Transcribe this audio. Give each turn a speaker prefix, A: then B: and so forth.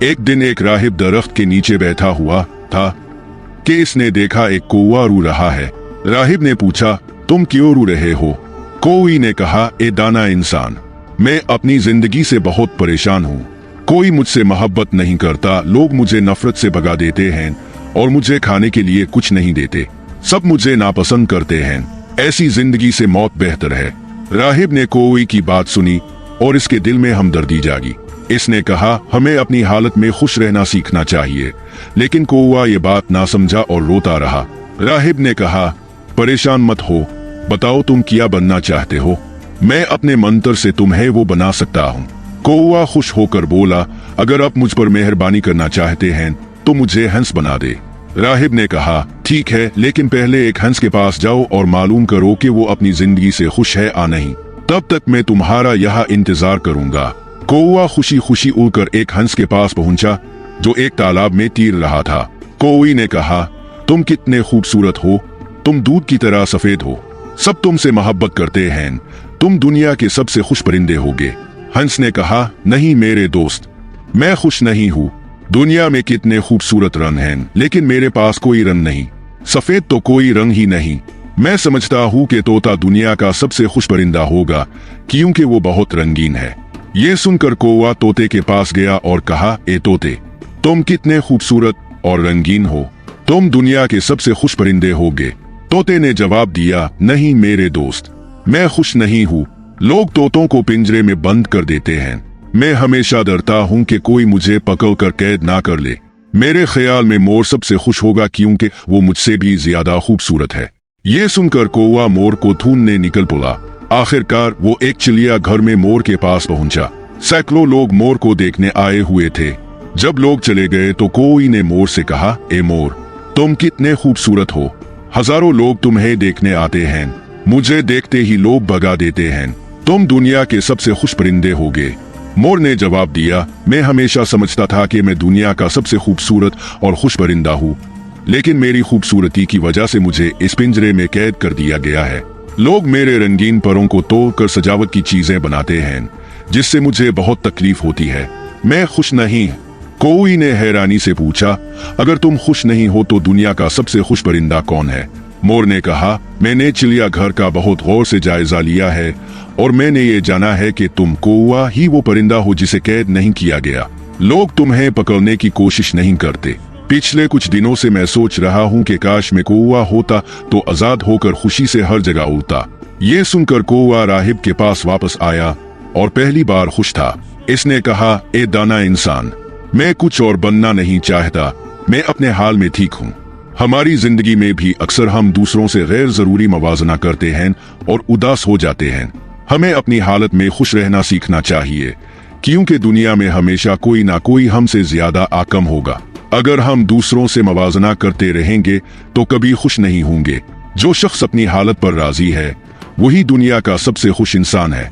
A: एक दिन एक राहिब दरख्त के नीचे बैठा हुआ था कि इसने देखा एक कौवा रो रहा है। राहिब ने पूछा, तुम क्यों रो रहे हो? कौवे ने कहा, ए दाना इंसान, मैं अपनी जिंदगी से बहुत परेशान हूँ। कोई मुझसे मोहब्बत नहीं करता, लोग मुझे नफरत से भगा देते हैं और मुझे खाने के लिए कुछ नहीं देते। सब मुझे नापसंद करते हैं। ऐसी जिंदगी से मौत बेहतर है। राहिब ने कौवे की बात सुनी और इसके दिल में हमदर्दी जागी। इसने कहा, हमें अपनी हालत में खुश रहना सीखना चाहिए। लेकिन कौवा ये बात ना समझा और रोता रहा। राहिब ने कहा, परेशान मत हो, बताओ तुम क्या बनना चाहते हो? मैं अपने मंत्र से तुम्हें वो बना सकता हूँ। कौवा खुश होकर बोला, अगर आप मुझ पर मेहरबानी करना चाहते हैं तो मुझे हंस बना दे। राहिब ने कहा, ठीक है, लेकिन पहले एक हंस के पास जाओ और मालूम करो कि वो अपनी जिंदगी से खुश है या नहीं। तब तक मैं तुम्हारा यहाँ इंतजार करूंगा। कौवा खुशी खुशी उड़कर एक हंस के पास पहुंचा जो एक तालाब में तैर रहा था। कौवे ने कहा, तुम कितने खूबसूरत हो, तुम दूध की तरह सफेद हो, सब तुमसे मोहब्बत करते हैं, तुम दुनिया के सबसे खुश परिंदे होगे। हंस ने कहा, नहीं मेरे दोस्त, मैं खुश नहीं हूँ। दुनिया में कितने खूबसूरत रंग हैं, लेकिन मेरे पास कोई रंग नहीं। सफेद तो कोई रंग ही नहीं। मैं समझता हूँ कि तोता दुनिया का सबसे खुश परिंदा होगा क्योंकि वो बहुत रंगीन है। ये सुनकर कौवा तोते के पास गया और कहा, ए तोते, तुम कितने खूबसूरत और रंगीन हो, तुम दुनिया के सबसे खुश परिंदे होगे। तोते ने जवाब दिया, नहीं मेरे दोस्त, मैं खुश नहीं हूँ। लोग तोतों को पिंजरे में बंद कर देते हैं। मैं हमेशा डरता हूँ कि कोई मुझे पकड़कर कैद ना कर ले। मेरे ख्याल में मोर सबसे खुश होगा क्योंकि वो मुझसे भी ज्यादा खूबसूरत है। ये सुनकर कौवा मोर को ढूंढने निकल पड़ा। आखिरकार वो एक चिड़िया घर में मोर के पास पहुंचा। सैकड़ों लोग मोर को देखने आए हुए थे। जब लोग चले गए तो कौवे ने मोर से कहा, ए मोर, तुम कितने खूबसूरत हो, हजारों लोग तुम्हें देखने आते हैं, मुझे देखते ही लोग भगा देते हैं, तुम दुनिया के सबसे खुश परिंदे होगे। मोर ने जवाब दिया, मैं हमेशा समझता था कि मैं दुनिया का सबसे खूबसूरत और खुश परिंदा हूँ, लेकिन मेरी खूबसूरती की वजह से मुझे इस पिंजरे में कैद कर दिया गया है। लोग मेरे रंगीन परों को तोड़कर सजावट की चीजें बनाते हैं, जिससे मुझे बहुत तकलीफ होती है। मैं खुश नहीं। कौवे ने हैरानी से पूछा, अगर तुम खुश नहीं हो तो दुनिया का सबसे खुश परिंदा कौन है? मोर ने कहा, मैंने चिड़िया घर का बहुत गौर से जायजा लिया है और मैंने ये जाना है कि तुम कौवा ही वो परिंदा हो जिसे कैद नहीं किया गया। लोग तुम्हें पकड़ने की कोशिश नहीं करते। पिछले कुछ दिनों से मैं सोच रहा हूँ कि काश मैं कौवा होता तो आजाद होकर खुशी से हर जगह उड़ता। ये सुनकर कौवा राहिब के पास वापस आया और पहली बार खुश था। इसने कहा, ए दाना इंसान, मैं कुछ और बनना नहीं चाहता, मैं अपने हाल में ठीक हूँ। हमारी जिंदगी में भी अक्सर हम दूसरों से गैर जरूरी मवाजना करते हैं और उदास हो जाते हैं। हमें अपनी हालत में खुश रहना सीखना चाहिए क्योंकि दुनिया में हमेशा कोई ना कोई हमसे ज्यादा आकम होगा। अगर हम दूसरों से मवाजना करते रहेंगे तो कभी खुश नहीं होंगे। जो शख्स अपनी हालत पर राजी है वही दुनिया का सबसे खुश इंसान है।